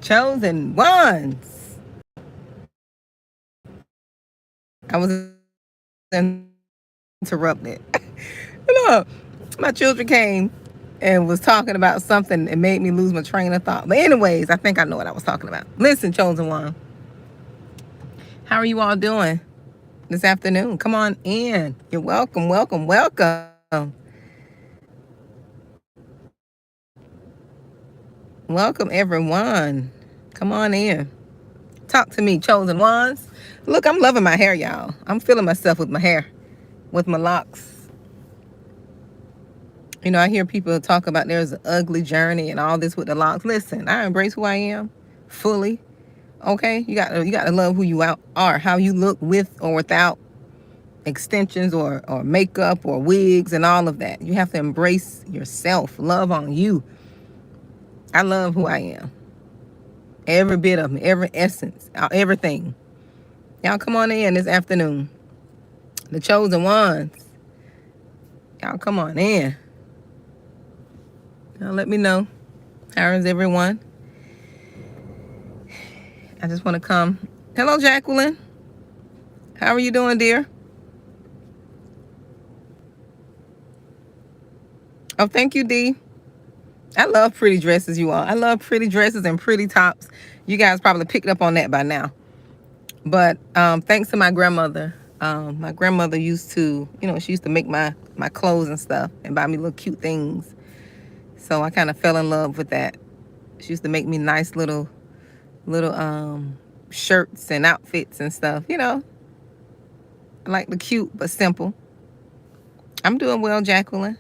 Chosen ones. I was interrupted. Look, my children came and was talking about something and made me lose my train of thought. But anyways, I think I know what I was talking about. Listen, chosen one, how are you all doing this afternoon? Come on in. You're welcome, welcome, welcome. Welcome, everyone. Come on in. Talk to me, chosen ones. Look, I'm loving my hair, y'all. I'm feeling myself with my hair, with my locks. You know, I hear people talk about there's an ugly journey and all this with the locks. Listen, I embrace who I am fully. Okay, you gotta love who you are, how you look with or without extensions or makeup or wigs and all of that. You have to embrace yourself. Love on you. I love who I am. Every bit of me, every essence, everything. Y'all come on in this afternoon. The chosen ones. Y'all come on in. Y'all let me know. How is everyone? I just want to come. Hello, Jacqueline. How are you doing, dear? Oh, thank you, Dee. I love pretty dresses, you all. I love pretty dresses and pretty tops. You guys probably picked up on that by now. But thanks to my grandmother used to, she used to make my clothes and stuff and buy me little cute things. So I kind of fell in love with that. She used to make me nice little shirts and outfits and stuff. I like the cute but simple. I'm doing well, Jacqueline.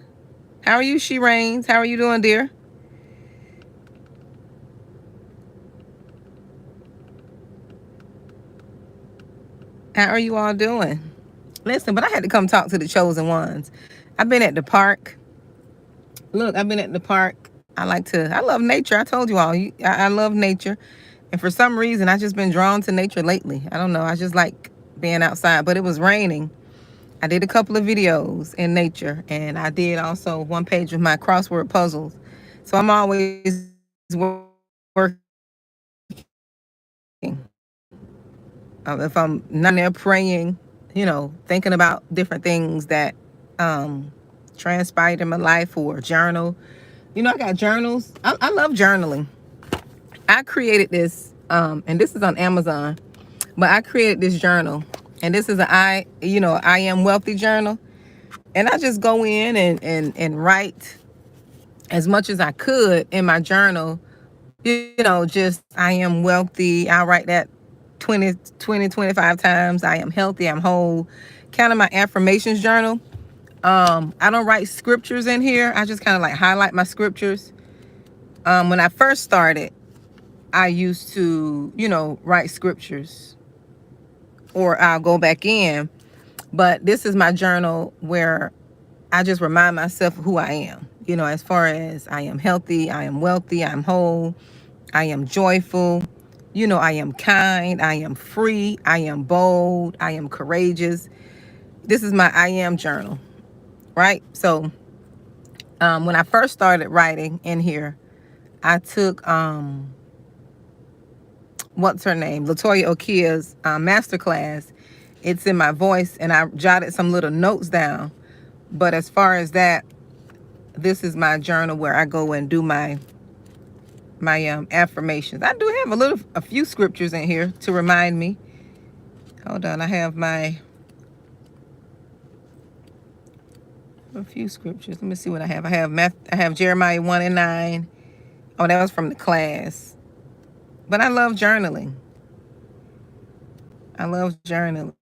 How are you, She Rains? How are you doing, dear? How are you all doing? Listen, but I had to come talk to the chosen ones. I've been at the park. Look, I've been at the park. I love nature. I told you all, I love nature. And for some reason, I just been drawn to nature lately. I don't know. I just like being outside, but it was raining. I did a couple of videos in nature, and I did also one page with my crossword puzzles. So I'm always working. If I'm not there praying, thinking about different things that transpired in my life or journal. I got journals. I love journaling. I created this, and this is on Amazon, but I created this journal, and this is I am wealthy journal. And I just go in and write as much as I could in my journal, just I am wealthy. I write that 25 times. I am healthy. I'm whole. Kind of my affirmations journal. I don't write scriptures in here. I just kind of like highlight my scriptures. When I first started, I used to, write scriptures, or I'll go back in. But this is my journal where I just remind myself of who I am. As far as I am healthy, I am wealthy, I'm whole, I am joyful, I am kind, I am free, I am bold, I am courageous. This is my I am journal, right? So when I first started writing in here, I took what's her name, Latoya Okia's masterclass. It's in my voice, and I jotted some little notes down. But as far as that, this is my journal where I go and do my affirmations. I do have a few scriptures in here to remind me. Hold on, I have a few scriptures. Let me see what I have. I have Jeremiah 1:9. Oh, that was from the class. But I love journaling. I love journaling.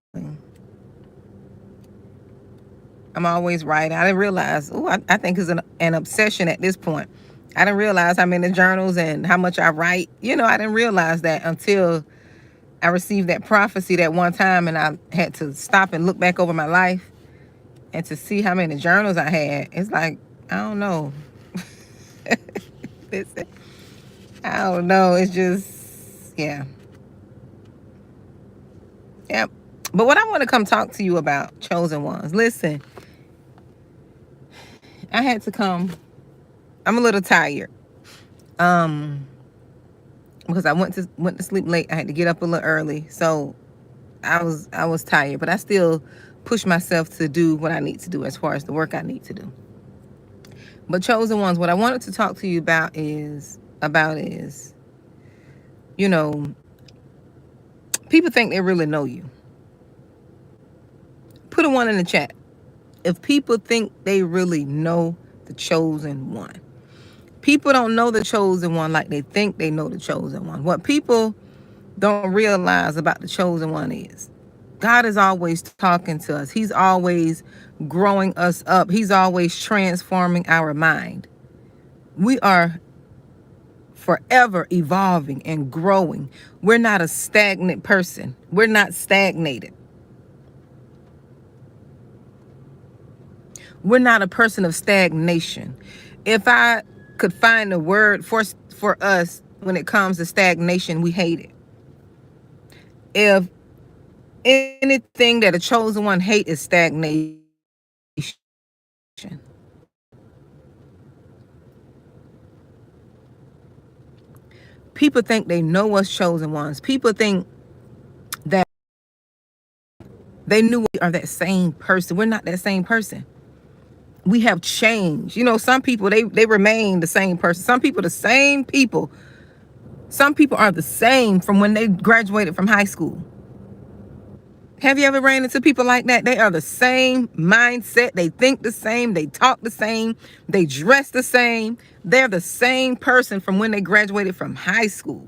I'm always writing. I didn't realize. I think it's an obsession at this point. I didn't realize how many journals and how much I write. I didn't realize that until I received that prophecy that one time, and I had to stop and look back over my life and to see how many journals I had. It's like, I don't know. Listen, I don't know. It's just, yeah. Yep. But what I want to come talk to you about, chosen ones. Listen, I had to come. I'm a little tired. because I went to sleep late. I had to get up a little early, so I was tired, but I still push myself to do what I need to do as far as the work I need to do. But chosen ones, what I wanted to talk to you about is you know, people think they really know you. Put a 1 in the chat if people think they really know the chosen one. People don't know the chosen one like they think they know the chosen one. What people don't realize about the chosen one is God is always talking to us. He's always growing us up. He's always transforming our mind. We are forever evolving and growing. We're not a stagnant person. We're not stagnated. We're not a person of stagnation. If I could find a word for us when it comes to stagnation, we hate it. If anything that a chosen one hate is stagnation. People think they know us chosen ones. People think that they knew we are that same person. We're not that same person. We have changed. You know, some people, they remain the same person. Some people, the same people. Some people are the same from when they graduated from high school. Have you ever ran into people like that? They are the same mindset. They think the same. They talk the same. They dress the same. They're the same person from when they graduated from high school.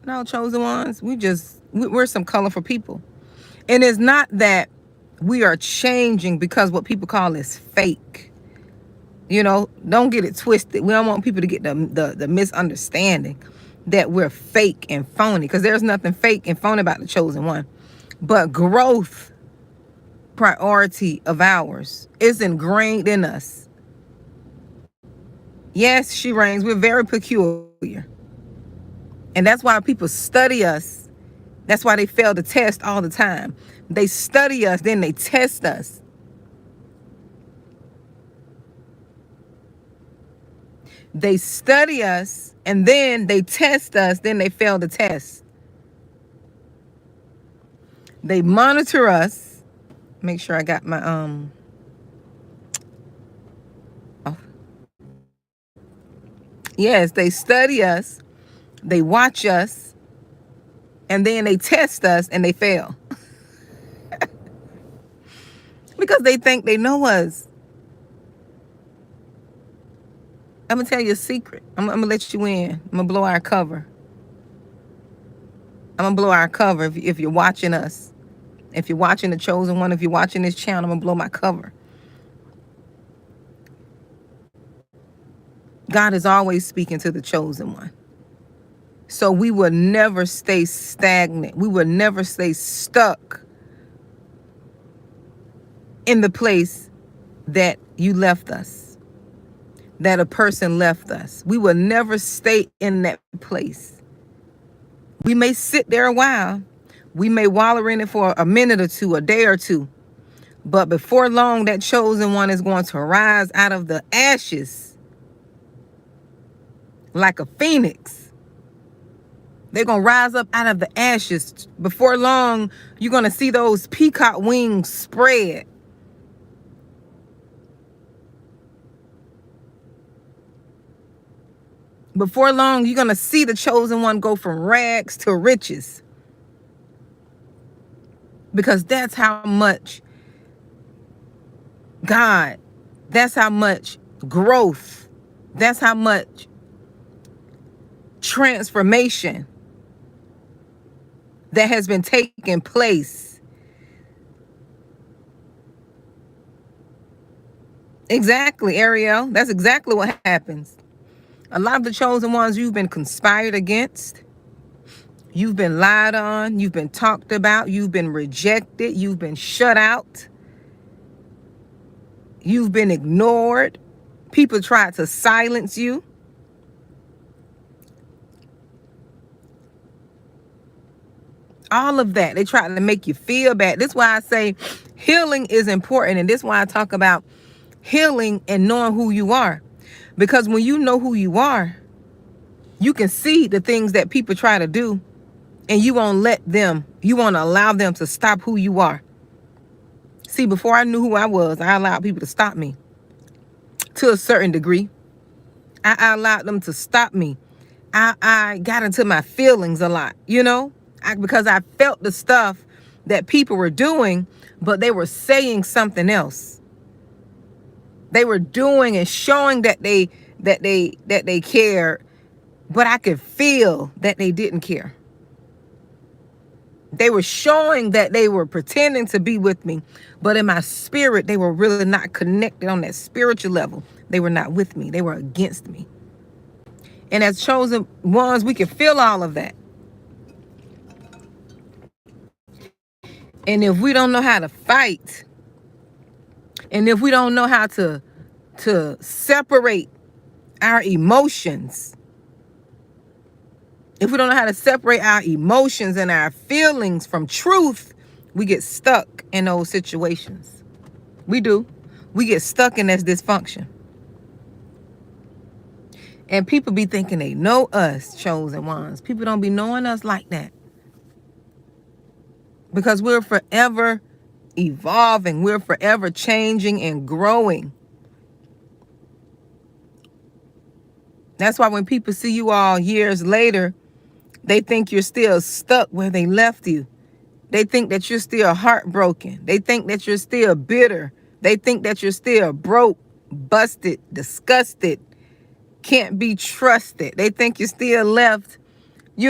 No, chosen ones, we're some colorful people. And it's not that we are changing because what people call is fake. You know, don't get it twisted. We don't want people to get the misunderstanding that we're fake and phony, because there's nothing fake and phony about the chosen one. But growth, priority of ours, is ingrained in us. Yes, she reigns. We're very peculiar. And that's why people study us. That's why they fail the test all the time. They study us, then they test us. They study us, and then they test us, then they fail the test. They monitor us. Make sure I got my oh. Yes, they study us, they watch us, and then they test us and they fail. Because they think they know us. I'm gonna tell you a secret. I'm gonna let you in. I'm gonna blow our cover. I'm gonna blow our cover if you're watching us. If you're watching the chosen one, if you're watching this channel, I'm gonna blow my cover. God is always speaking to the chosen one. So we will never stay stagnant. We will never stay stuck in the place that you left us, that a person left us. We will never stay in that place. We may sit there a while. We may wallow in it for a minute or two, a day or two. But before long, that chosen one is going to rise out of the ashes like a phoenix. They're going to rise up out of the ashes. Before long, you're going to see those peacock wings spread. Before long, you're going to see the chosen one go from rags to riches. Because that's how much God, that's how much growth, that's how much transformation that has been taking place. Exactly, Ariel. That's exactly what happens. A lot of the chosen ones, you've been conspired against. You've been lied on. You've been talked about. You've been rejected. You've been shut out. You've been ignored. People tried to silence you. All of that. They tried to make you feel bad. This is why I say healing is important. And this is why I talk about healing and knowing who you are. Because when you know who you are, You can see the things that people try to do, and you won't allow them to stop who you are. See, before I knew who I was, I allowed people to stop me to a certain degree. I allowed them to stop me. I got into my feelings a lot, because I felt the stuff that people were doing, but they were saying something else. They were doing and showing that they cared, but I could feel that they didn't care. They were showing that they were pretending to be with me, but in my spirit, they were really not connected on that spiritual level. They were not with me. They were against me. And as chosen ones, we can feel all of that. And if we don't know how to fight, and if we don't know how to separate our emotions, if we don't know how to separate our emotions and our feelings from truth, we get stuck in those situations. We do. We get stuck in this dysfunction. And people be thinking they know us, chosen ones. People don't be knowing us like that. Because we're forever evolving. We're forever changing and growing. That's why when people see you all years later, they think you're still stuck where they left you. They think that you're still heartbroken. They think that you're still bitter. They think that you're still broke, busted, disgusted, can't be trusted. They think you're still left, they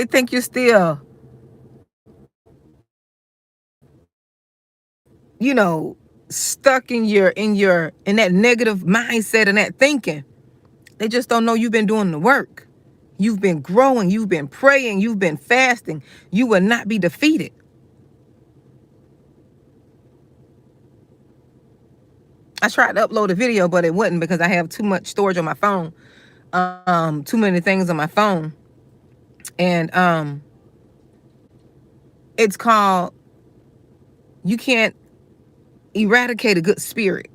think you're still, stuck in that negative mindset and that thinking. They just don't know you've been doing the work. You've been growing. You've been praying. You've been fasting. You will not be defeated. I tried to upload a video, but it wouldn't because I have too much storage on my phone. Too many things on my phone. And it's called, you can't eradicate a good spirit.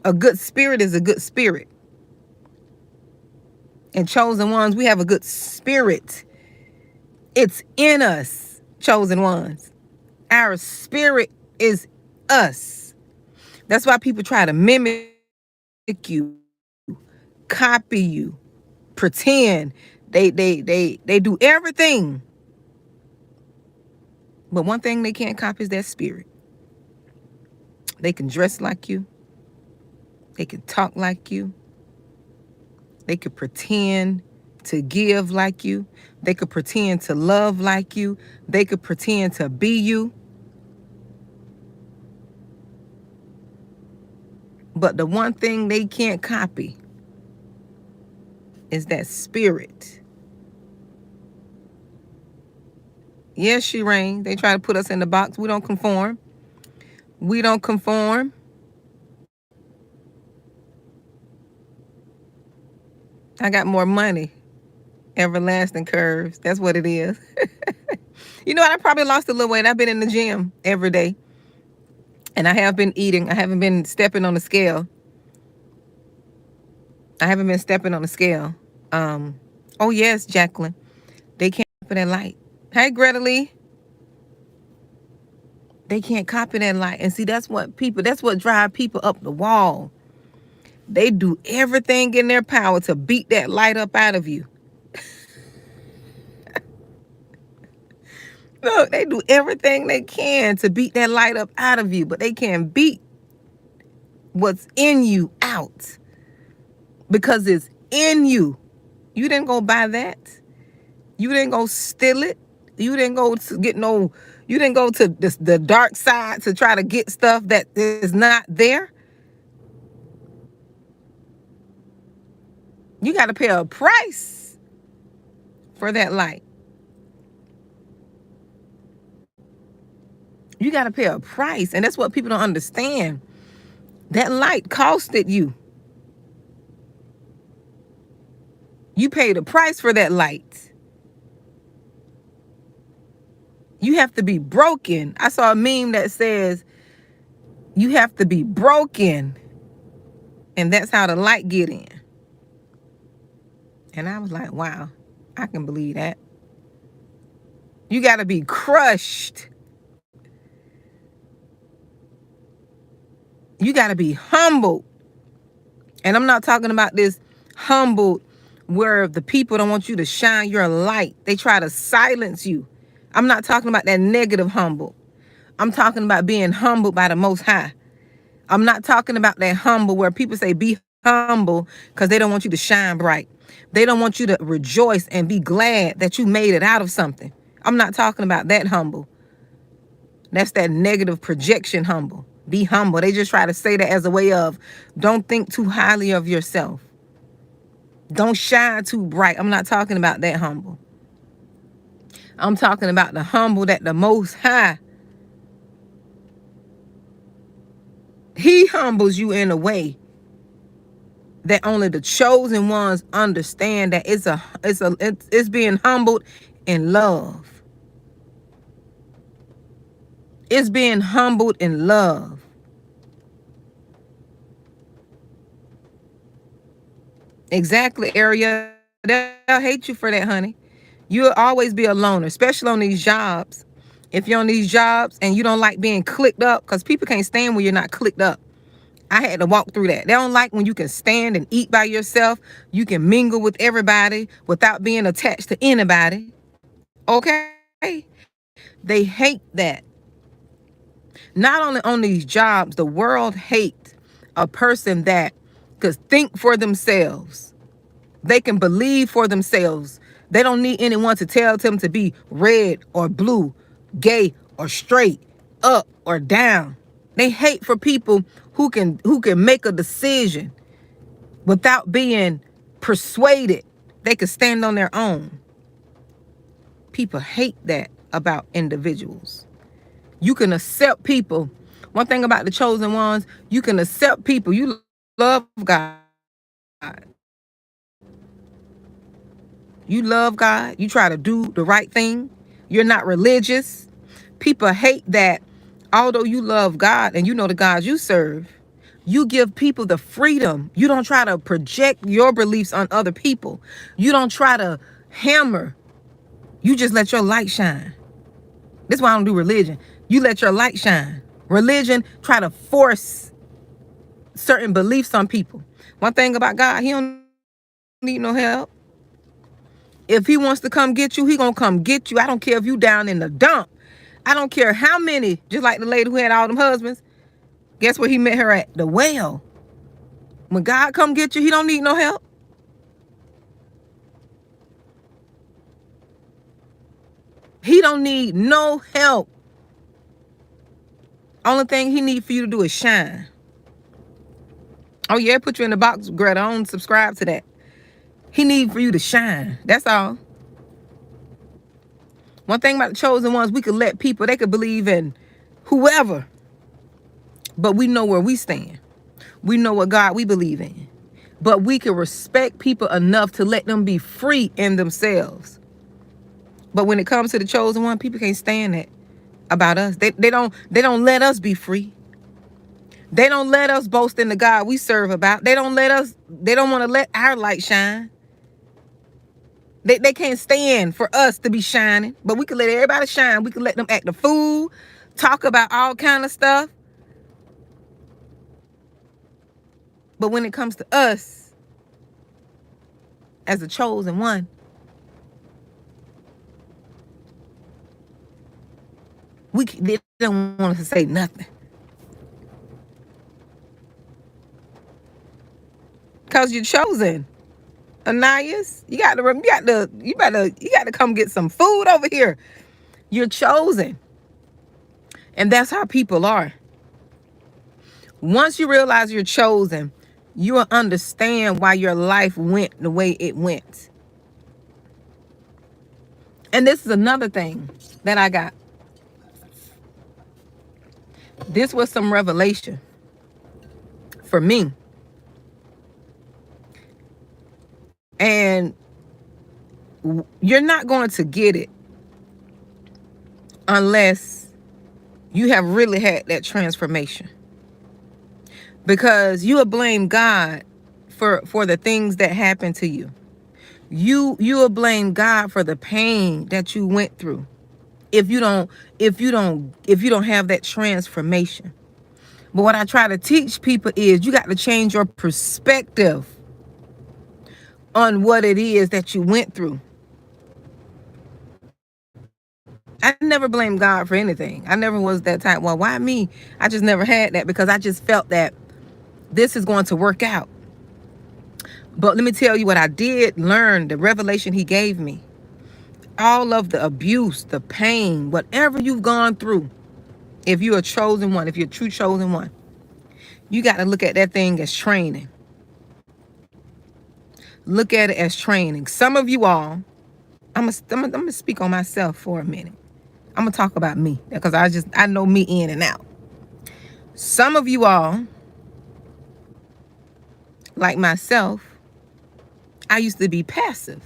A good spirit is a good spirit. And chosen ones, we have a good spirit. It's in us, chosen ones. Our spirit is us. That's why people try to mimic you, copy you, pretend. They do everything. But one thing they can't copy is that spirit. They can dress like you. They can talk like you. They could pretend to give like you. They could pretend to love like you. They could pretend to be you. But the one thing they can't copy is that spirit. Yes, Shireen, they try to put us in the box. We don't conform. We don't conform. I got more money. Everlasting curves. That's what it is. You know what? I probably lost a little weight. I've been in the gym every day. And I have been eating. I haven't been stepping on the scale. Oh, yes, Jacqueline. They can't copy that light. Hey, Greta Lee. They can't copy that light. And see, that's what drive people up the wall. They do everything in their power to beat that light up out of you. Look, they do everything they can to beat that light up out of you, but they can't beat what's in you out because it's in you. You didn't go buy that. You didn't go steal it. You didn't go to you didn't go to the dark side to try to get stuff that is not there. You got to pay a price for that light. You got to pay a price. And that's what people don't understand. That light costed you. You paid a price for that light. You have to be broken. I saw a meme that says, you have to be broken. And that's how the light get in. And I was like, wow, I can believe that. You got to be crushed. You got to be humbled. And I'm not talking about this humbled where the people don't want you to shine your light. They try to silence you. I'm not talking about that negative humble. I'm talking about being humbled by the Most High. I'm not talking about that humble where people say be humble because they don't want you to shine bright. They don't want you to rejoice and be glad that you made it out of something. I'm not talking about that humble. That's that negative projection humble. Be humble. They just try to say that as a way of don't think too highly of yourself. Don't shine too bright. I'm not talking about that humble. I'm talking about the humble that the Most High, He humbles you in a way that only the chosen ones understand, that it's being humbled in love. It's being humbled in love. Exactly, Ariel. They'll hate you for that, honey. You'll always be a loner, especially on these jobs. If you're on these jobs and you don't like being clicked up, because people can't stand when you're not clicked up. I had to walk through that. They don't like when you can stand and eat by yourself. You can mingle with everybody without being attached to anybody. Okay? They hate that. Not only on these jobs, the world hates a person that could think for themselves. They can believe for themselves. They don't need anyone to tell them to be red or blue, gay or straight, up or down. They hate for people who can make a decision without being persuaded. They can stand on their own. People hate that about individuals. You can accept people. One thing about the chosen ones, you can accept people. You love God. You love God. You try to do the right thing. You're not religious. People hate that although you love God and you know the God you serve, you give people the freedom. You don't try to project your beliefs on other people. You don't try to hammer. You just let your light shine. This is why I don't do religion. You let your light shine. Religion try to force certain beliefs on people. One thing about God, He don't need no help. If He wants to come get you, He gonna come get you. I don't care if you down in the dump. I don't care how many, just like the lady who had all them husbands. Guess where He met her at? The well. When God come get you, He don't need no help. He don't need no help. Only thing He need for you to do is shine. Oh yeah, put you in the box, Greta. I don't subscribe to that. He need for you to shine. That's all. One thing about the chosen ones, we could let people, they could believe in whoever, but we know where we stand. We know what God we believe in. But we can respect people enough to let them be free in themselves. But when it comes to the chosen one, people can't stand that about us. They don't let us be free. They don't let us boast in the God we serve about. They don't want to let our light shine. They can't stand for us to be shining, but we can let everybody shine. We can let them act the fool, talk about all kind of stuff. But when it comes to us, as the chosen one, they don't want us to say nothing. Cause you're chosen. Ananias, you got to come get some food over here. You're chosen. And that's how people are. Once you realize you're chosen, you will understand why your life went the way it went. And this is another thing that I got. This was some revelation for me. And you're not going to get it unless you have really had that transformation. Because you will blame God for the things that happen to you. you will blame God for the pain that you went through if you don't have that transformation. But what I try to teach people is you got to change your perspective on what it is that you went through. I never blamed God for anything. I never was that type. Well, why me? I just never had that because I just felt that this is going to work out. But let me tell you what I did learn, the revelation he gave me. All of the abuse, the pain, whatever you've gone through, if you're a chosen one, if you're a true chosen one, you got to look at that thing as training. Look at it as training. Some of you all, I'm gonna speak on myself for a minute. I'm gonna talk about me because I know me in and out. Some of you all, like myself, I used to be passive.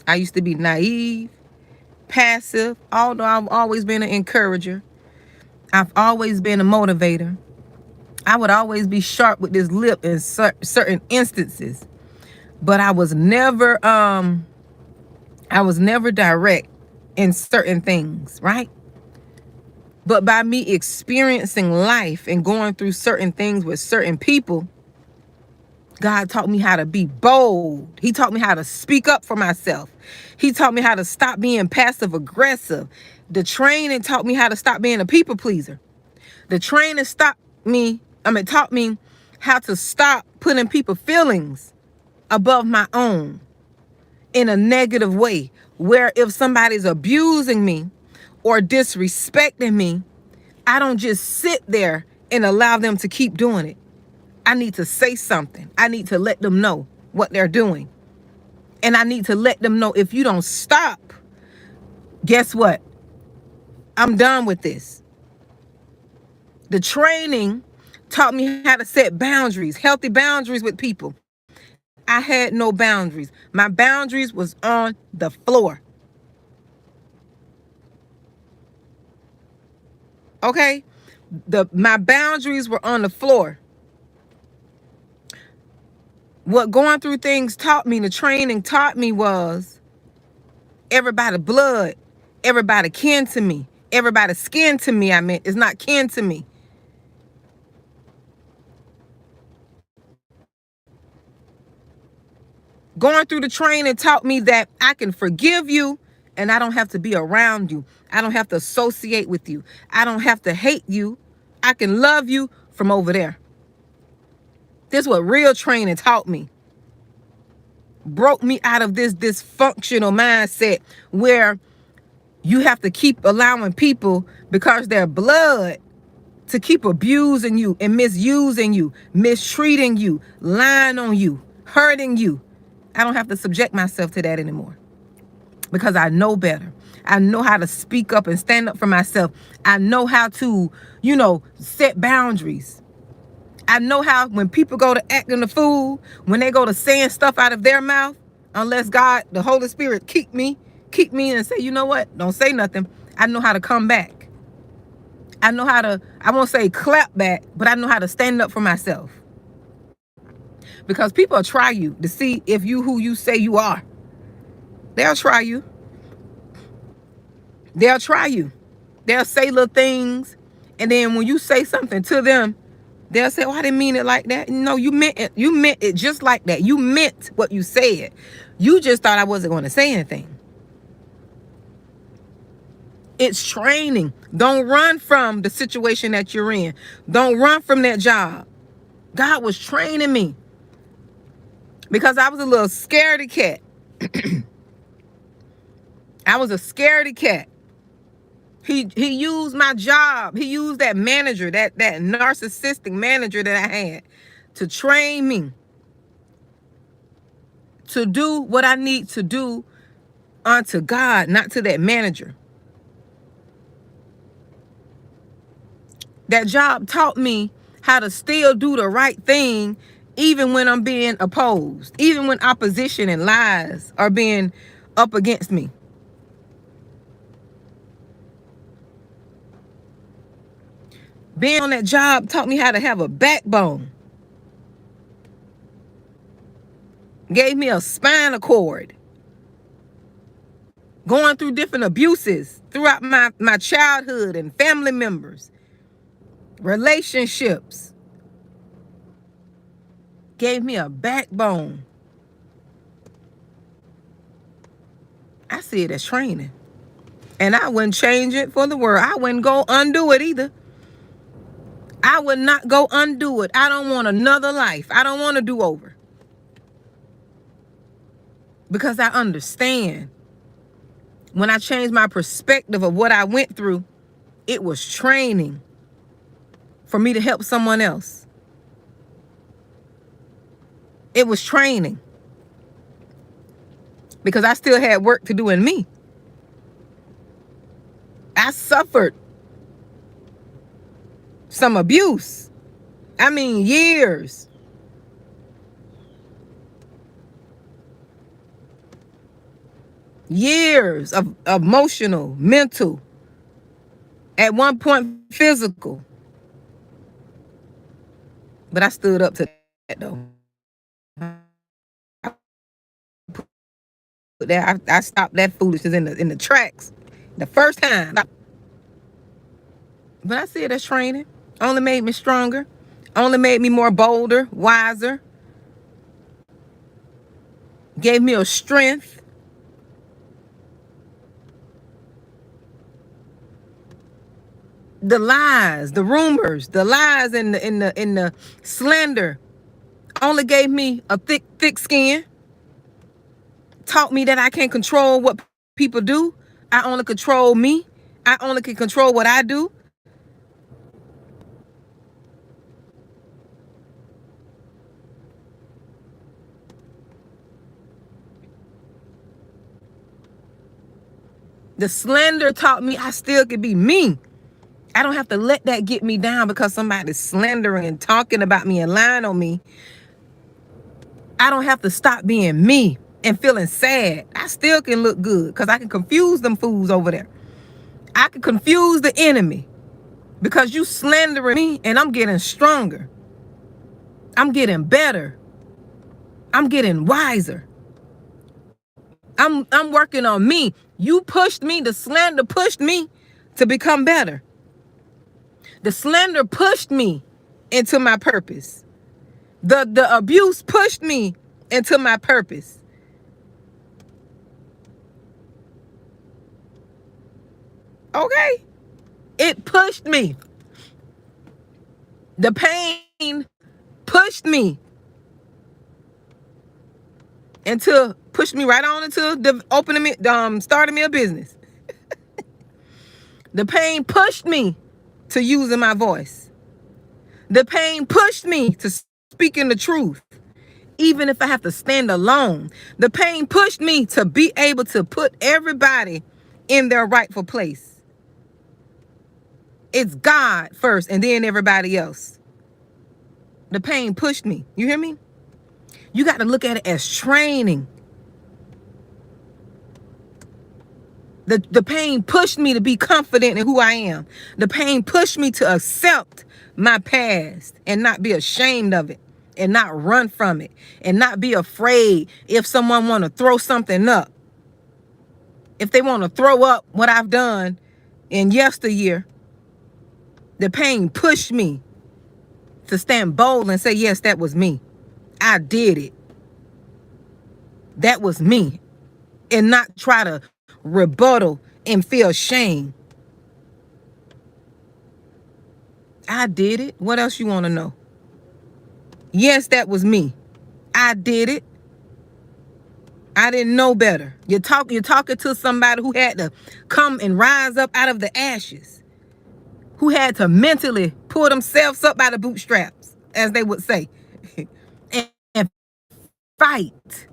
I used to be naive, passive, although I've always been an encourager. I've always been a motivator. I would always be sharp with this lip in certain instances, but I was never direct in certain things, right? But by me experiencing life and going through certain things with certain people, God taught me how to be bold. He taught me how to speak up for myself. He taught me how to stop being passive aggressive. The training taught me how to stop being a people pleaser. The training taught me how to stop putting people's feelings above my own in a negative way, where if somebody's abusing me or disrespecting me, I don't just sit there and allow them to keep doing it. I need to say something. I need to let them know what they're doing. And I need to let them know, if you don't stop, guess what? I'm done with this. The training taught me how to set boundaries, healthy boundaries with people. I had no boundaries. My boundaries was on the floor. Okay? My boundaries were on the floor. What going through things taught me, the training taught me, was everybody blood, everybody kin to me, everybody skin to me, is not kin to me. Going through the training taught me that I can forgive you and I don't have to be around you. I don't have to associate with you. I don't have to hate you. I can love you from over there. This is what real training taught me. Broke me out of this dysfunctional mindset where you have to keep allowing people, because they're blood, to keep abusing you and misusing you, mistreating you, lying on you, hurting you. I don't have to subject myself to that anymore because I know better. I know how to speak up and stand up for myself. I know how to, set boundaries. I know how, when people go to acting a fool, when they go to saying stuff out of their mouth, unless God, the Holy Spirit, keep me and say, you know what? Don't say nothing. I know how to come back. I know how to, I won't say clap back, but I know how to stand up for myself. Because people will try you to see if you who you say you are. They'll try you. They'll try you. They'll say little things, and then when you say something to them, they'll say, oh, I didn't mean it like that. No, you meant it. You meant it just like that. You meant what you said. You just thought I wasn't going to say anything. It's training. Don't run from the situation that you're in. Don't run from that job. God was training me because I was a little scaredy cat. I was a scaredy cat. He used my job. He used that manager, that narcissistic manager that I had, to train me to do what I need to do unto God, not to that manager. That job taught me how to still do the right thing, even when I'm being opposed, even when opposition and lies are being up against me. Being on that job taught me how to have a backbone. Gave me a spinal cord. Going through different abuses throughout my childhood and family members, relationships. Gave me a backbone. I see it as training. And I wouldn't change it for the world. I wouldn't go undo it either. I would not go undo it. I don't want another life. I don't want to do over. Because I understand. When I changed my perspective of what I went through, it was training for me to help someone else. It was training. Because I still had work to do in me. I suffered some abuse. I mean, years. Years of emotional, mental, at one point physical. But I stood up to that though. I stopped that foolishness in the tracks the first time. But I see it as training. Only made me stronger. Only made me more bolder, wiser. Gave me a strength. The lies, the rumors, the lies in the slander only gave me a thick skin. Taught me that I can't control what people do. I only control me. I only can control what I do. The slander taught me I still could be me. I don't have to let that get me down because somebody's slandering and talking about me and lying on me. I don't have to stop being me and feeling sad. I still can look good because I can confuse them fools over there. I can confuse the enemy because you slandering me and I'm getting stronger. I'm getting better. I'm getting wiser. I'm working on me. You pushed me. The slander pushed me to become better. The slander pushed me into my purpose. The abuse pushed me into my purpose. Okay? It pushed me. The pain pushed me into pushed me right on into starting me a business. The pain pushed me to using my voice. The pain pushed me to speaking the truth, even if I have to stand alone. The pain pushed me to be able to put everybody in their rightful place. It's God first and then everybody else. The pain pushed me. You hear me? You got to look at it as training. The pain pushed me to be confident in who I am. The pain pushed me to accept my past and not be ashamed of it and not run from it and not be afraid if someone want to throw something up. If they want to throw up what I've done in yesteryear, the pain pushed me to stand bold and say, yes, that was me. I did it. That was me. And not try to rebuttal and feel shame. I did it. What else you want to know? Yes, that was me. I did it. I didn't know better. You're talking to somebody who had to come and rise up out of the ashes, who had to mentally pull themselves up by the bootstraps, as they would say, and fight.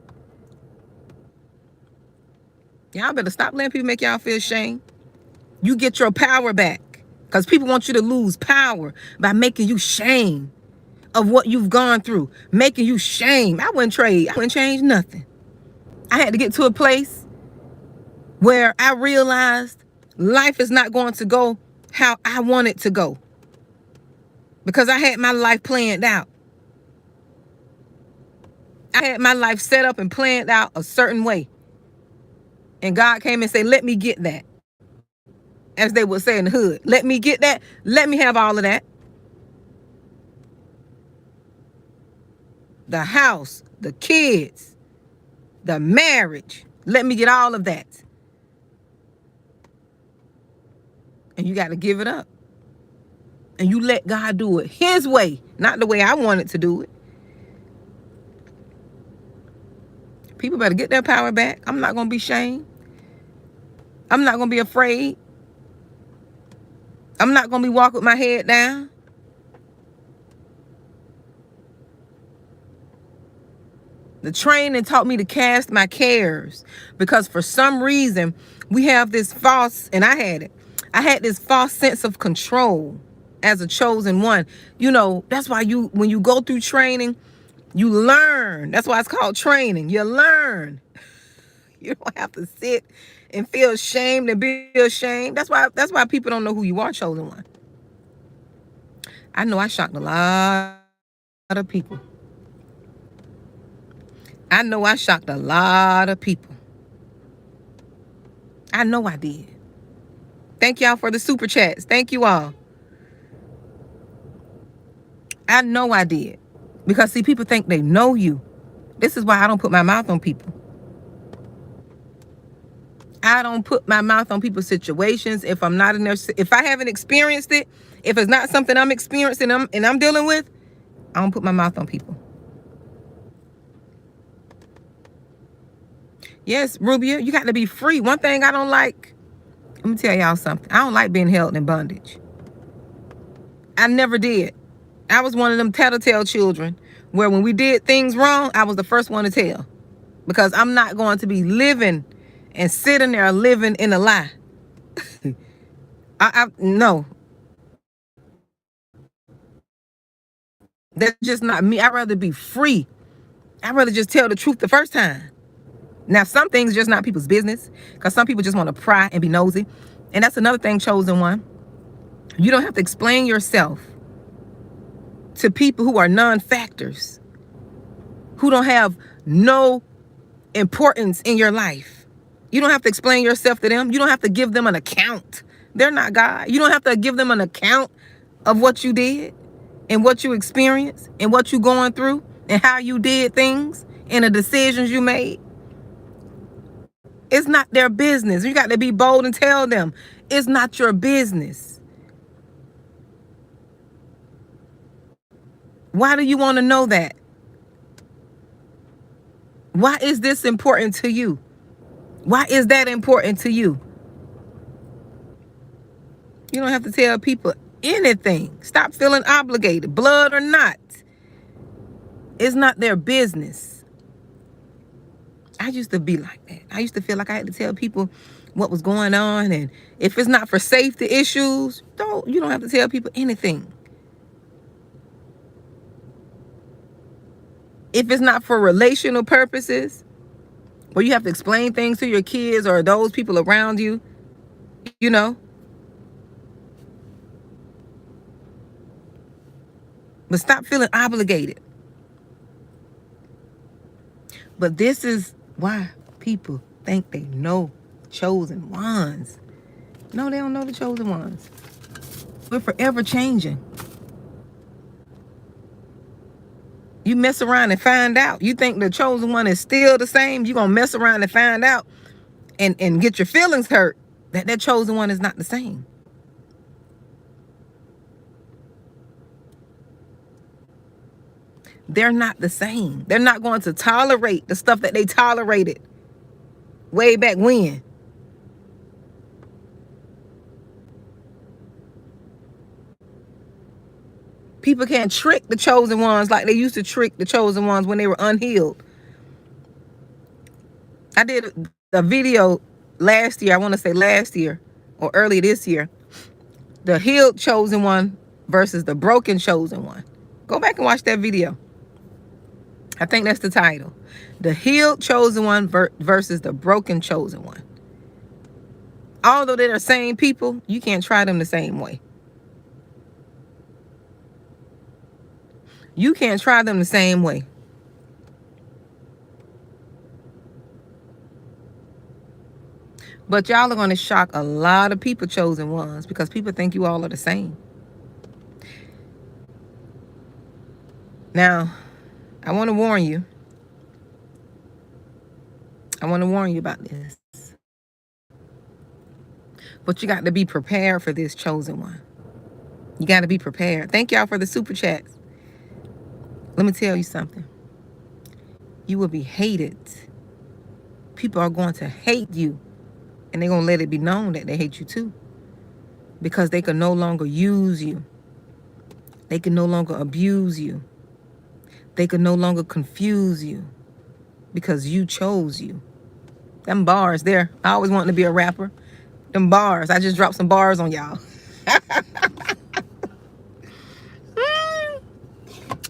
Y'all better stop letting people make y'all feel shame. You get your power back because people want you to lose power by making you shame of what you've gone through, making you shame. I wouldn't change nothing. I had to get to a place where I realized life is not going to go how I want it to go because I had my life planned out. I had my life set up and planned out a certain way. And God came and said, let me get that. As they would say in the hood, let me get that. Let me have all of that. The house, the kids, the marriage. Let me get all of that. And you got to give it up. And you let God do it his way, not the way I wanted to do it. People better get their power back. I'm not going to be shamed. I'm not going to be afraid. I'm not going to be walking with my head down. The training taught me to cast my cares, because for some reason we have this false, and I had this false sense of control as a chosen one. You know, that's why when you go through training, you learn. That's why it's called training. You learn. You don't have to sit and feel ashamed and be ashamed. That's why people don't know who you are, chosen one. I know I shocked a lot of people. I know I shocked a lot of people. I know I did. Thank y'all for the super chats. Thank you all. I know I did. Because see, people think they know you. This is why I don't put my mouth on people. I don't put my mouth on people's situations if I'm not in there. If I haven't experienced it, if it's not something I'm experiencing and I'm dealing with, I don't put my mouth on people. Yes, Rubia, you got to be free. One thing I don't like, let me tell y'all something. I don't like being held in bondage. I never did. I was one of them tattletale children where when we did things wrong, I was the first one to tell. Because I'm not going to be living and sitting there living in a lie. No. That's just not me. I'd rather be free. I'd rather just tell the truth the first time. Now, some things just not people's business, because some people just want to pry and be nosy. And that's another thing, chosen one. You don't have to explain yourself to people who are non-factors, who don't have no importance in your life. You don't have to explain yourself to them. You don't have to give them an account. They're not God. You don't have to give them an account of what you did and what you experienced and what you're going through and how you did things and the decisions you made. It's not their business. You got to be bold and tell them it's not your business. Why do you want to know that? Why is this important to you? Why is that important to you? You don't have to tell people anything. Stop feeling obligated, blood or not. It's not their business. I used to be like that. I used to feel like I had to tell people what was going on. And if it's not for safety issues, you don't have to tell people anything. If it's not for relational purposes, where you have to explain things to your kids or those people around you, you know. But stop feeling obligated. But this is why people think they know chosen ones. No, they don't know the chosen ones. We're forever changing. You mess around and find out. You think the chosen one is still the same. You're going to mess around and find out and get your feelings hurt that chosen one is not the same. They're not the same. They're not going to tolerate the stuff that they tolerated way back when. People can't trick the chosen ones like they used to trick the chosen ones when they were unhealed. I did a video last year, I want to say last year or early this year. The healed chosen one versus the broken chosen one. Go back and watch that video. I think that's the title. The healed chosen one versus the broken chosen one. Although they're the same people, you can't try them the same way. You can't try them the same way. But y'all are going to shock a lot of people, chosen ones, because people think you all are the same. Now, I want to warn you. I want to warn you about this. But you got to be prepared for this, chosen one. You got to be prepared. Thank y'all for the super chats. Let me tell you something. You will be hated. People are going to hate you. And they're going to let it be known that they hate you too. Because they can no longer use you. They can no longer abuse you. They can no longer confuse you. Because you chose you. Them bars there. I always wanted to be a rapper. Them bars. I just dropped some bars on y'all.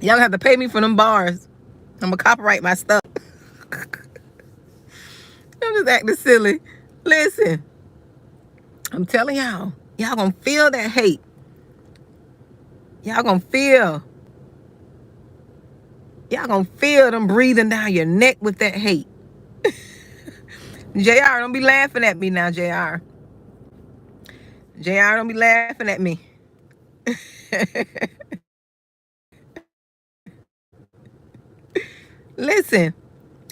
Y'all have to pay me for them bars. I'm going to copyright my stuff. I'm just acting silly. Listen. I'm telling y'all. Y'all going to feel that hate. Y'all going to feel. Y'all going to feel them breathing down your neck with that hate. JR, don't be laughing at me now, JR. JR, don't be laughing at me. Listen,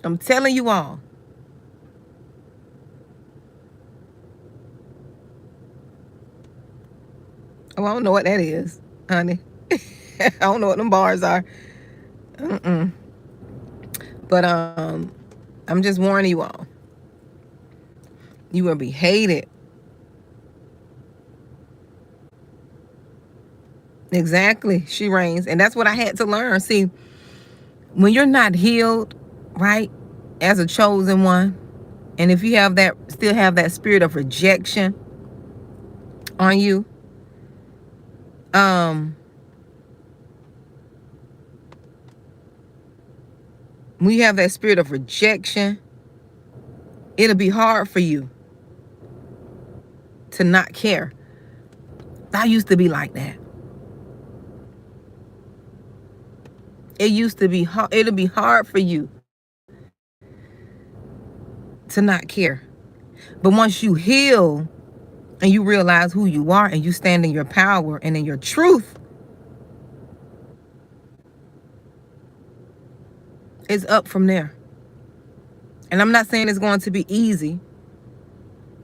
I'm telling you all. Oh, I don't know what that is, honey. I don't know what them bars are. But I'm just warning you all. You will be hated. Exactly. She reigns. And that's what I had to learn. See, when you're not healed, right, as a chosen one, and if you have that, still have that spirit of rejection on you, when you have that spirit of rejection, it'll be hard for you to not care. I used to be like that. It used to be hard. It'll be hard for you to not care. But once you heal and you realize who you are and you stand in your power and in your truth, it's up from there. And I'm not saying it's going to be easy,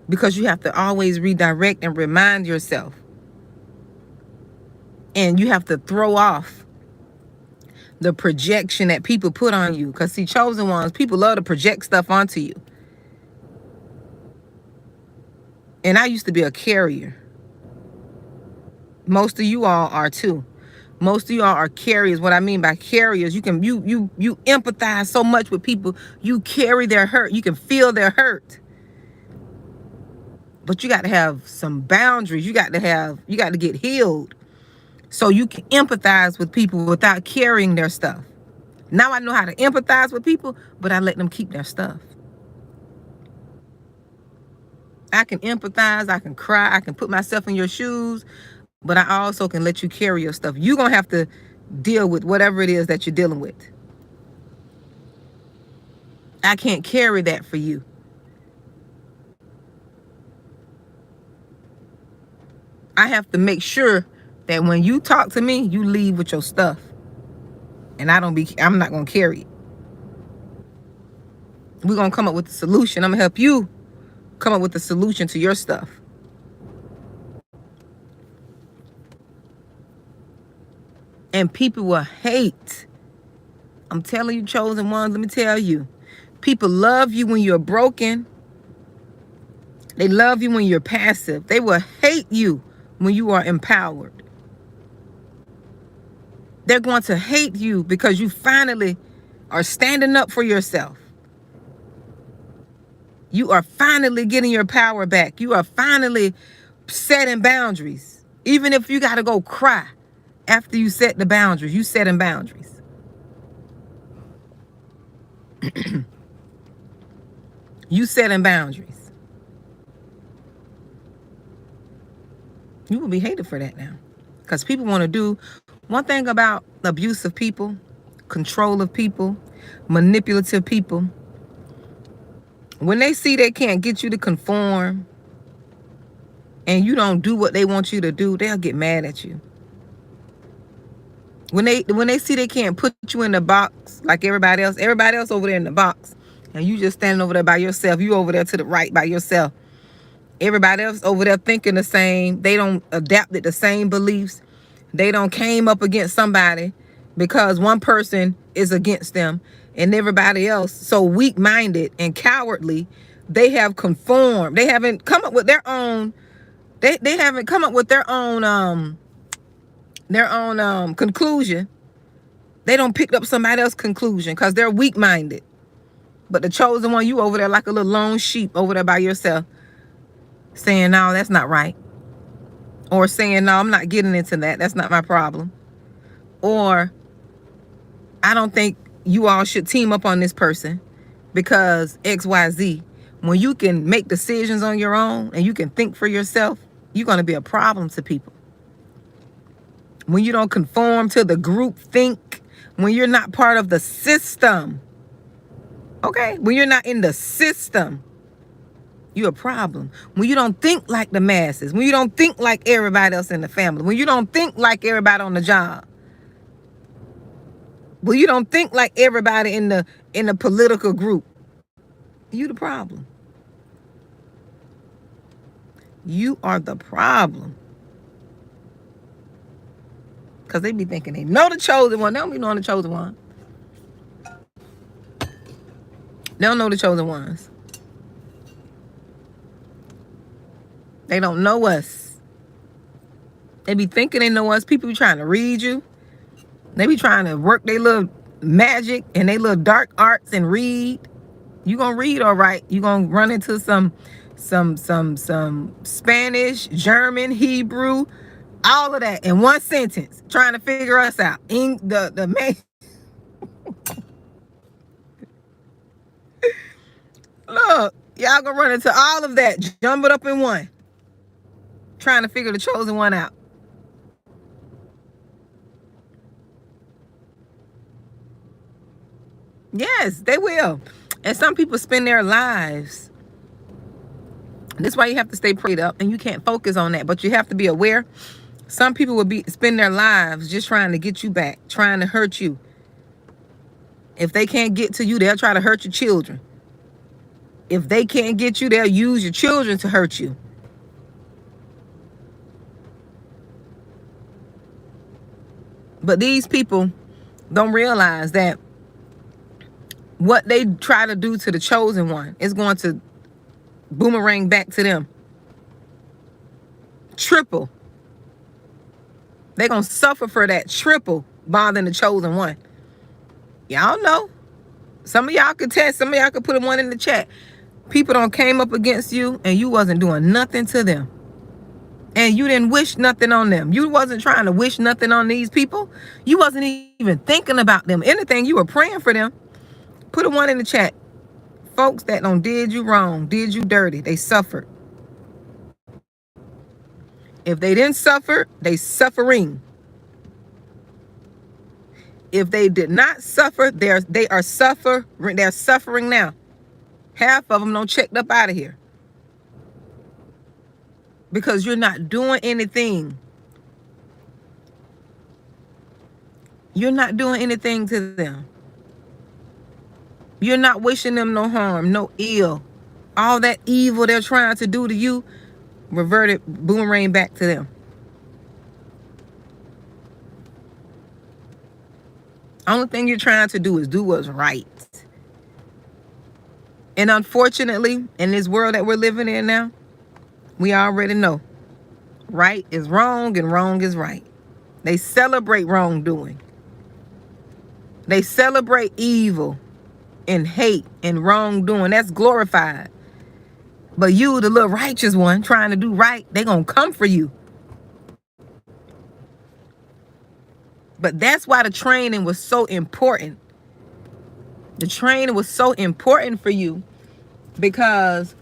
because you have to always redirect and remind yourself. And you have to throw off the projection that people put on you. Because see, chosen ones, people love to project stuff onto you. And I used to be a carrier. Most of you all are too. Most of you all are carriers. What I mean by carriers, you empathize so much with people. You carry their hurt. You can feel their hurt. But you got to have some boundaries. You got to get healed so you can empathize with people without carrying their stuff. Now I know how to empathize with people, but I let them keep their stuff. I can empathize, I can cry, I can put myself in your shoes, but I also can let you carry your stuff. You're going to have to deal with whatever it is that you're dealing with. I can't carry that for you. I have to make sure that when you talk to me, you leave with your stuff. And I'm not going to carry it. We're going to come up with a solution. I'm going to help you come up with a solution to your stuff. And people will hate. I'm telling you, chosen ones, let me tell you. People love you when you're broken. They love you when you're passive. They will hate you when you are empowered. They're going to hate you because you finally are standing up for yourself. You are finally getting your power back. You are finally setting boundaries. Even if you got to go cry after you set the boundaries, you setting boundaries. You setting boundaries. You will be hated for that now. Because people want to do one thing about abusive people, control of people, manipulative people. When they see they can't get you to conform and you don't do what they want you to do, they'll get mad at you. When they see they can't put you in the box like everybody else over there in the box, and you just standing over there by yourself, you over there to the right by yourself. Everybody else over there thinking the same. They don't adapted the same beliefs. They don't came up against somebody because one person is against them, and everybody else so weak-minded and cowardly, they have conformed. They haven't come up with their own. They haven't come up with their own conclusion. They don't pick up somebody else's conclusion because they're weak-minded. But the chosen one, you over there like a little lone sheep over there by yourself, saying, no, that's not right. Or saying, no, I'm not getting into that. That's not my problem. Or, I don't think you all should team up on this person because XYZ. When you can make decisions on your own and you can think for yourself, you're going to be a problem to people. When you don't conform to the group think, when you're not part of the system, okay? When you're not in the system, you're a problem. When you don't think like the masses, when you don't think like everybody else in the family, when you don't think like everybody on the job, when you don't think like everybody in the political group, you the problem. You are the problem. Because they be thinking they know the chosen one. They don't be knowing the chosen one. They don't know the chosen ones. They don't know us. They be thinking they know us. People be trying to read you. They be trying to work their little magic and their little dark arts and read. You gonna read all right. You gonna run into some Spanish, German, Hebrew, all of that in one sentence, trying to figure us out. In the main. Look, y'all gonna run into all of that, jump it up in one, trying to figure the chosen one out. Yes, they will. And some people spend their lives. That's why you have to stay prayed up, and you can't focus on that. But you have to be aware. Some people will spend their lives just trying to get you back, trying to hurt you. If they can't get to you, they'll try to hurt your children. If they can't get you, they'll use your children to hurt you. But these people don't realize that what they try to do to the chosen one is going to boomerang back to them. Triple. They're going to suffer for that triple bothering the chosen one. Y'all know. Some of y'all could test. Some of y'all could put one in the chat. People don't came up against you and you wasn't doing nothing to them. And you didn't wish nothing on them. You wasn't trying to wish nothing on these people. You wasn't even thinking about them. Anything, you were praying for them. Put a one in the chat. Folks that don't did you wrong, did you dirty, they suffered. If they didn't suffer, they suffering. If they did not suffer, they are suffering. They're suffering now. Half of them don't checked up out of here. Because you're not doing anything. You're not doing anything to them. You're not wishing them no harm, no ill. All that evil they're trying to do to you, reverted, boomerang back to them. Only thing you're trying to do is do what's right. And unfortunately, in this world that we're living in now, we already know right is wrong and wrong is right. They celebrate wrongdoing. They celebrate evil and hate and wrongdoing. That's glorified. But you, the little righteous one, trying to do right, they're going to come for you. But that's why the training was so important. The training was so important for you because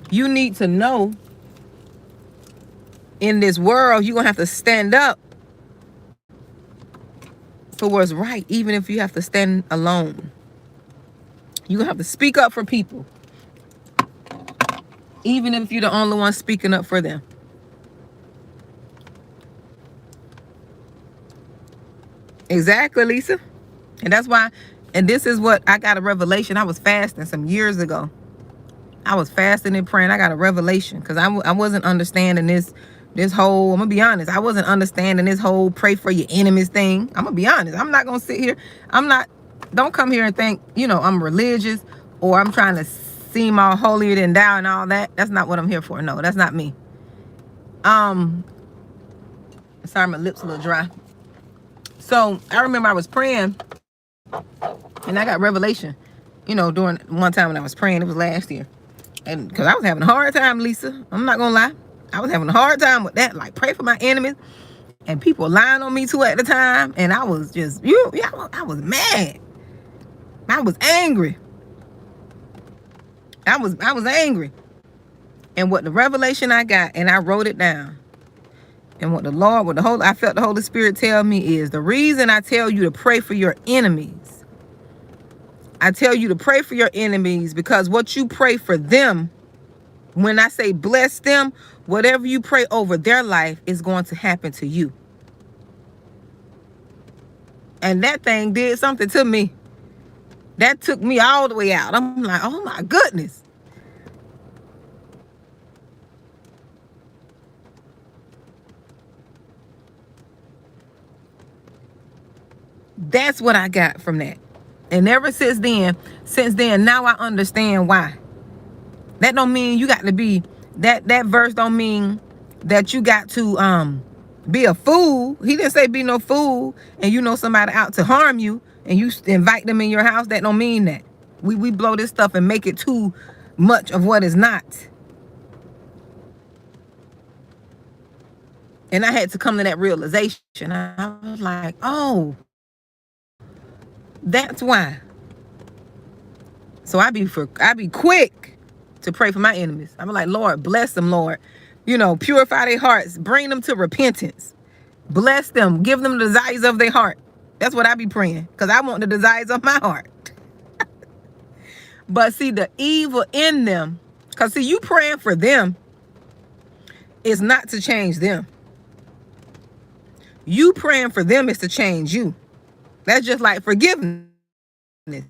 you need to know in this world, you're going to have to stand up for what's right, even if you have to stand alone. You have to speak up for people, even if you're the only one speaking up for them. Exactly, Lisa. And that's why, and this is what I got a revelation. I was fasting some years ago. I was fasting and praying. I got a revelation because I wasn't understanding this whole, I'm gonna be honest, I wasn't understanding this whole pray for your enemies thing. I'm gonna be honest. I'm not gonna sit here. Don't come here and think, I'm religious or I'm trying to seem all holier than thou and all that. That's not what I'm here for. No, that's not me. Sorry, my lips a little dry. So I remember I was praying and I got revelation, during one time when I was praying. It was last year. And because I was having a hard time, Lisa. I'm not gonna lie. I was having a hard time with that. Like, pray for my enemies. And people lying on me too at the time. And I was just, I was mad. I was angry. I was angry. And what the revelation I got, and I wrote it down. And what I felt the Holy Spirit tell me is, the reason I tell you to pray for your enemies, I tell you to pray for your enemies because what you pray for them, when I say bless them, whatever you pray over their life is going to happen to you. And that thing did something to me. That took me all the way out. I'm like, oh my goodness. That's what I got from that. And ever since then, now I understand why. That don't mean you got to be, that verse don't mean that you got to be a fool. He didn't say be no fool and you know somebody out to harm you and you invite them in your house. That don't mean that. We blow this stuff and make it too much of what is not. And I had to come to that realization. I was like, oh, that's why. So I be quick to pray for my enemies. I'm like, Lord, bless them, Lord. Purify their hearts. Bring them to repentance. Bless them. Give them the desires of their heart. That's what I be praying. Because I want the desires of my heart. But see, the evil in them. Because see, you praying for them is not to change them. You praying for them is to change you. That's just like forgiveness. And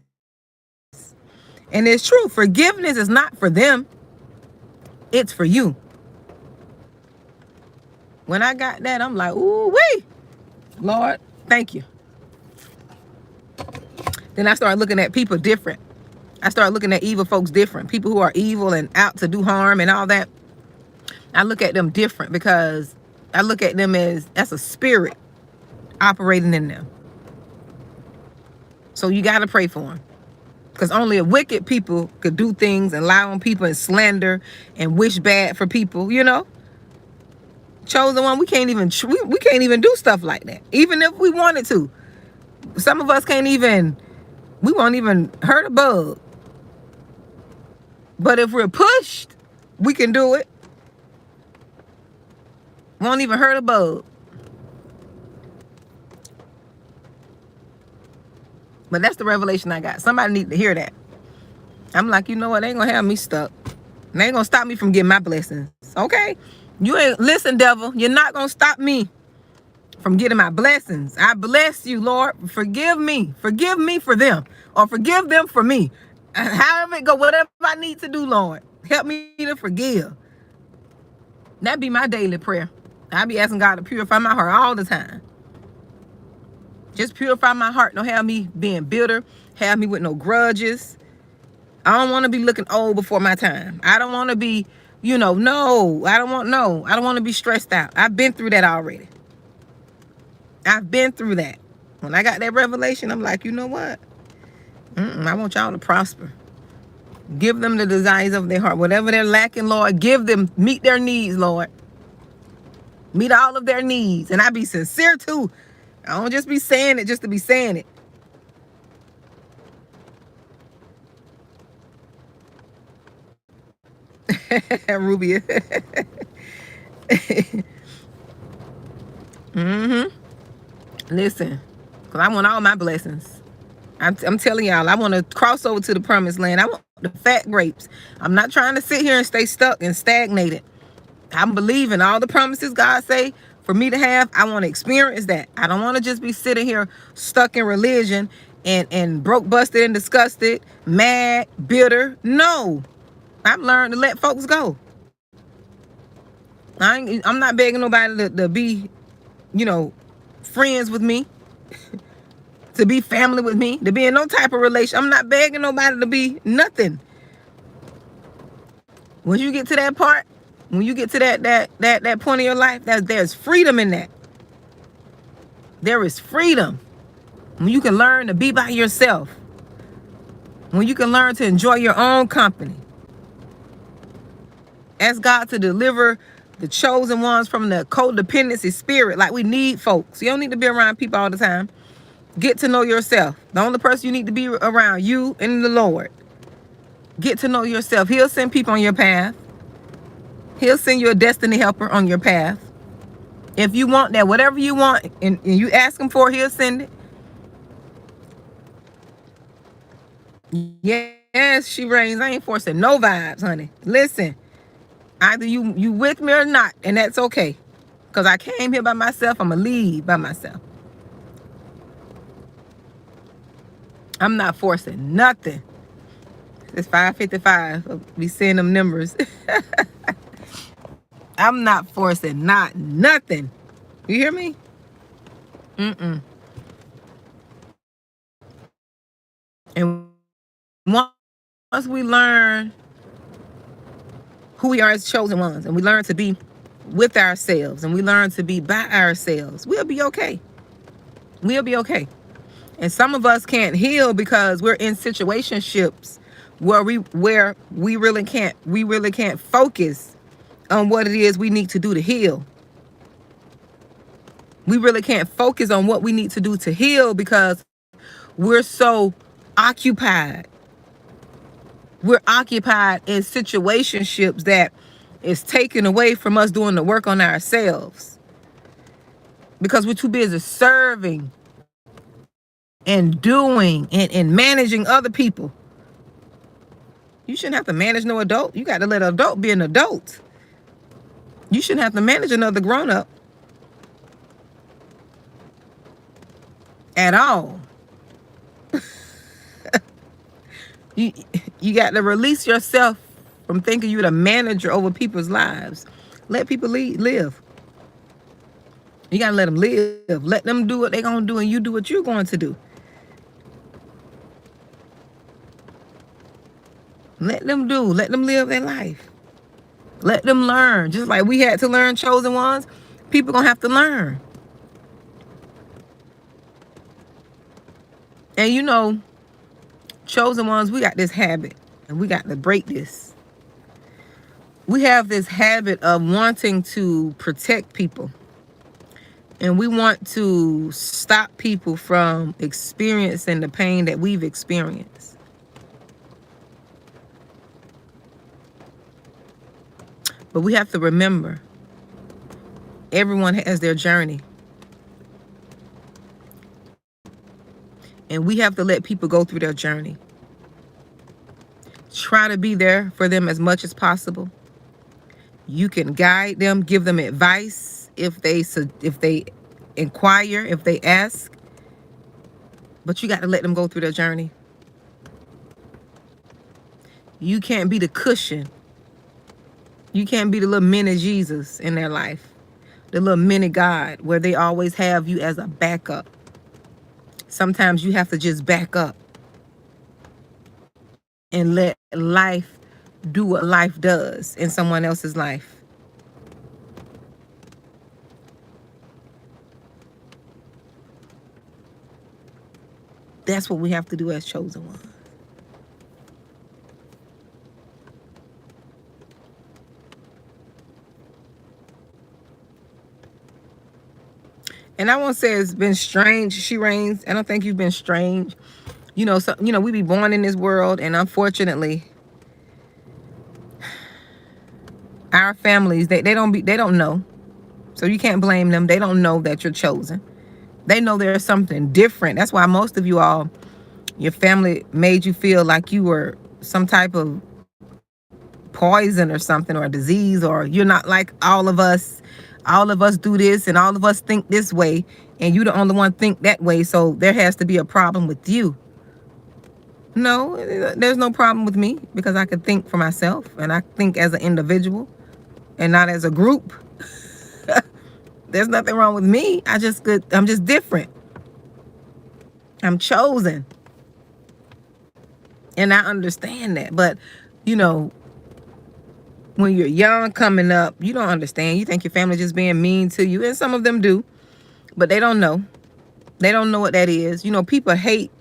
it's true. Forgiveness is not for them. It's for you. When I got that, I'm like, ooh wee, Lord, thank you. Then I started looking at people different. I started looking at evil folks different. People who are evil and out to do harm and all that. I look at them different because I look at them as that's a spirit operating in them. So you got to pray for them. Because only a wicked people could do things and lie on people and slander and wish bad for people, Chosen one, we can't even do stuff like that. Even if we wanted to. Some of us we won't even hurt a bug. But if we're pushed, we can do it. Won't even hurt a bug. But that's the revelation I got. Somebody need to hear that. I'm like, you know what? They ain't gonna have me stuck. They ain't gonna stop me from getting my blessings. Okay? Listen, devil, you're not gonna stop me from getting my blessings. I bless you, Lord. Forgive me. Forgive me for them. Or forgive them for me. However it go, whatever I need to do, Lord. Help me to forgive. That be my daily prayer. I be asking God to purify my heart all the time. Just purify my heart. Don't have me being bitter. Have me with no grudges. I don't want to be looking old before my time. I don't want to be, I don't want to be stressed out. I've been through that already. I've been through that. When I got that revelation, I'm like, you know what? I want y'all to prosper. Give them the desires of their heart. Whatever they're lacking, Lord, give them, meet their needs, Lord. Meet all of their needs. And I be sincere too. I don't just be saying it just to be saying it. Rubia. Listen, because I want all my blessings. I'm telling y'all, I want to cross over to the promised land. I want the fat grapes. I'm not trying to sit here and stay stuck and stagnated. I'm believing all the promises God say for me to have. I want to experience that. I don't want to just be sitting here stuck in religion and broke, busted, and disgusted, mad, bitter. No, I've learned to let folks go. I'm not begging nobody to be, friends with me, to be family with me, to be in no type of relation. I'm not begging nobody to be nothing. When you get to that part, when you get to that point in your life, there's freedom in that. There is freedom. When you can learn to be by yourself. When you can learn to enjoy your own company. Ask God to deliver the chosen ones from the codependency spirit. Like, we need folks. You don't need to be around people all the time. Get to know yourself. The only person you need to be around, you and the Lord. Get to know yourself. He'll send people on your path. He'll send you a destiny helper on your path. If you want that, whatever you want, and you ask him for, he'll send it. Yes, she reigns. I ain't forcing no vibes, honey. Listen, either you with me or not, and that's okay. Because I came here by myself. I'm going to leave by myself. I'm not forcing nothing. It's 5:55. We seeing them numbers. I'm not forcing nothing. You hear me? And once we learn who we are as chosen ones, and we learn to be with ourselves, and we learn to be by ourselves, we'll be okay. We'll be okay. And some of us can't heal because we're in situationships where we really can't focus on what it is we need to do to heal. We really can't focus on what we need to do to heal because we're so occupied. We're occupied in situationships that is taken away from us doing the work on ourselves. Because we're too busy serving and doing and managing other people. You shouldn't have to manage no adult. You got to let an adult be an adult. You shouldn't have to manage another grown-up at all. You got to release yourself from thinking you're the manager over people's lives. Let people live. You got to let them live. Let them do what they're going to do, and you do what you're going to do. Let them live their life. Let them learn. Just like we had to learn, chosen ones, people going to have to learn. And chosen ones, we got this habit, and we got to break this. We have this habit of wanting to protect people. And we want to stop people from experiencing the pain that we've experienced. But we have to remember, everyone has their journey. And we have to let people go through their journey. Try to be there for them as much as possible. You can guide them, give them advice if they inquire, if they ask. But you got to let them go through their journey. You can't be the cushion. You can't be the little mini Jesus in their life. The little mini God where they always have you as a backup. Sometimes you have to just back up and let life do what life does in someone else's life. That's what we have to do as chosen ones. And I won't say it's been strange, She Reigns. I don't think you've been strange. We be born in this world, and unfortunately, our families, they don't know. So you can't blame them. They don't know that you're chosen. They know there's something different. That's why most of you all your family made you feel like you were some type of poison or something, or a disease, or you're not like all of us. All of us do this and all of us think this way, and you the only one think that way, so there has to be a problem with you. No, there's no problem with me, because I can think for myself, and I think as an individual and not as a group. There's nothing wrong with me. I'm just different. I'm chosen. And I understand that. But, you know, when you're young coming up, you don't understand. You think your family just being mean to you. And some of them do. But they don't know. They don't know what that is. You know, people hate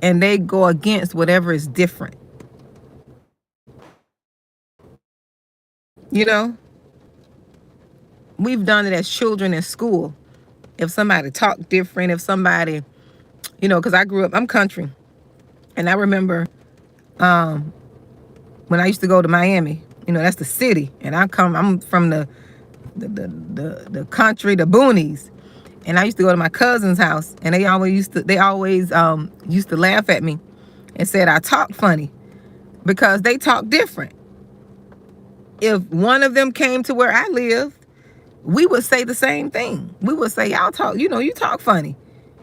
and they go against whatever is different. You know? We've done it as children in school. If somebody talked different, if somebody, you know, because I grew up, I'm country. And I remember when I used to go to Miami, you know, that's the city. And I'm from the country, the boonies. And I used to go to my cousin's house, and they always used to laugh at me and said I talked funny, because they talk different. If one of them came to where I lived, we would say the same thing. We would say, y'all talk, you know, you talk funny,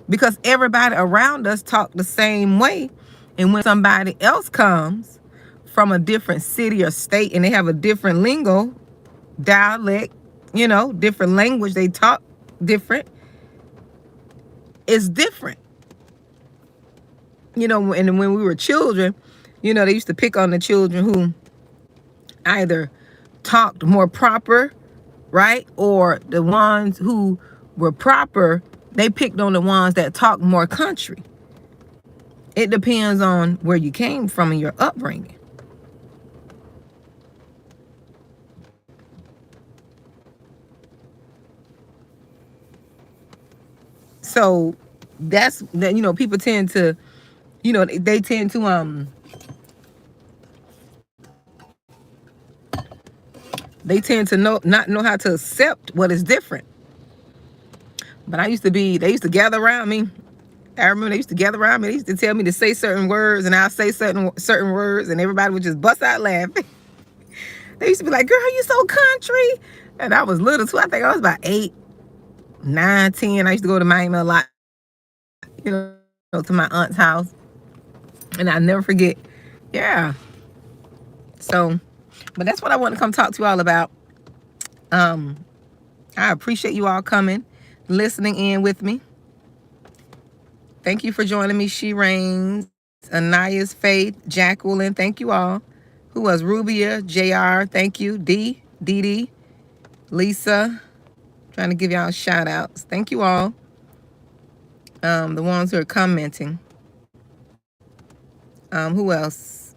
because everybody around us talk the same way. And when somebody else comes from a different city or state and they have a different lingo, dialect, you know, different language, they talk different. It's different. You know, and when we were children, you know, they used to pick on the children who either talked more proper, right? Or the ones who were proper, they picked on the ones that talked more country. It depends on where you came from and your upbringing. So that's that, you know, people tend to, you know, they tend to not know how to accept what is different. But they used to gather around me. I remember they used to gather around me. They used to tell me to say certain words, and I'll say certain words, and everybody would just bust out laughing. They used to be like, girl, you so country. And I was little too. I think I was about 8, 9, 10. I used to go to Miami a lot, you know, to my aunt's house. And I'll never forget. Yeah. So, but that's what I want to come talk to you all about. I appreciate you all coming, listening in with me. Thank you for joining me, She Reigns, Anaya's Faith, Jacqueline. Thank you all. Who was Rubia, JR? Thank you. Dee Dee, Lisa. Trying to give y'all shout outs. Thank you all. The ones who are commenting. Who else?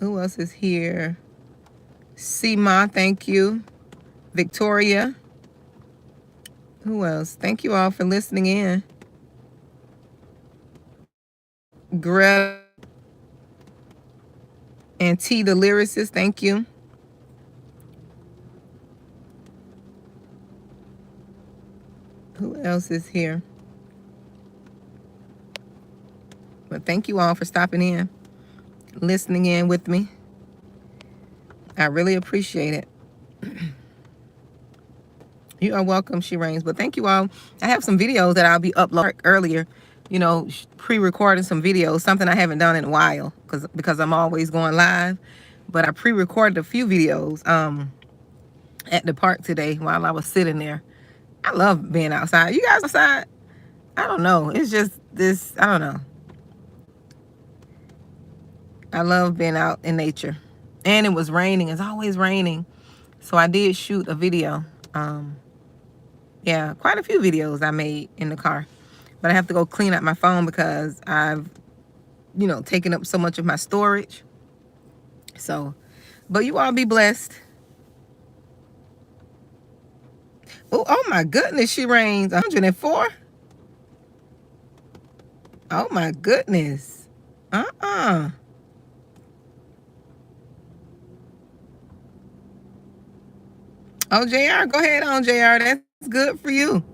Who else is here? Seema, thank you. Victoria. Who else? Thank you all for listening in. Greta and T the lyricist, thank you. Who else is here? But thank you all for stopping in, listening in with me. I really appreciate it. You are welcome, She Reigns. But thank you all. I have some videos that I'll be uploading earlier, you know, pre-recording some videos, something I haven't done in a while because I'm always going live. But I pre-recorded a few videos at the park today while I was sitting there. I love being outside. You guys outside? I don't know. It's just this, I don't know. I love being out in nature. And it was raining. It's always raining. So I did shoot a video. Yeah, quite a few videos I made in the car. But I have to go clean up my phone because I've, you know, taken up so much of my storage. So, but you all be blessed. Oh my goodness, She Reigns. 104? Oh my goodness. Oh, JR, go ahead on, JR. That's good for you.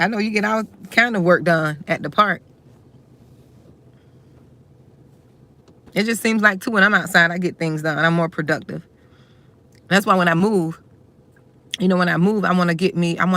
I know you get all kind of work done at the park. It just seems like, too, when I'm outside, I get things done. I'm more productive. That's why when I move, I want to get me, I want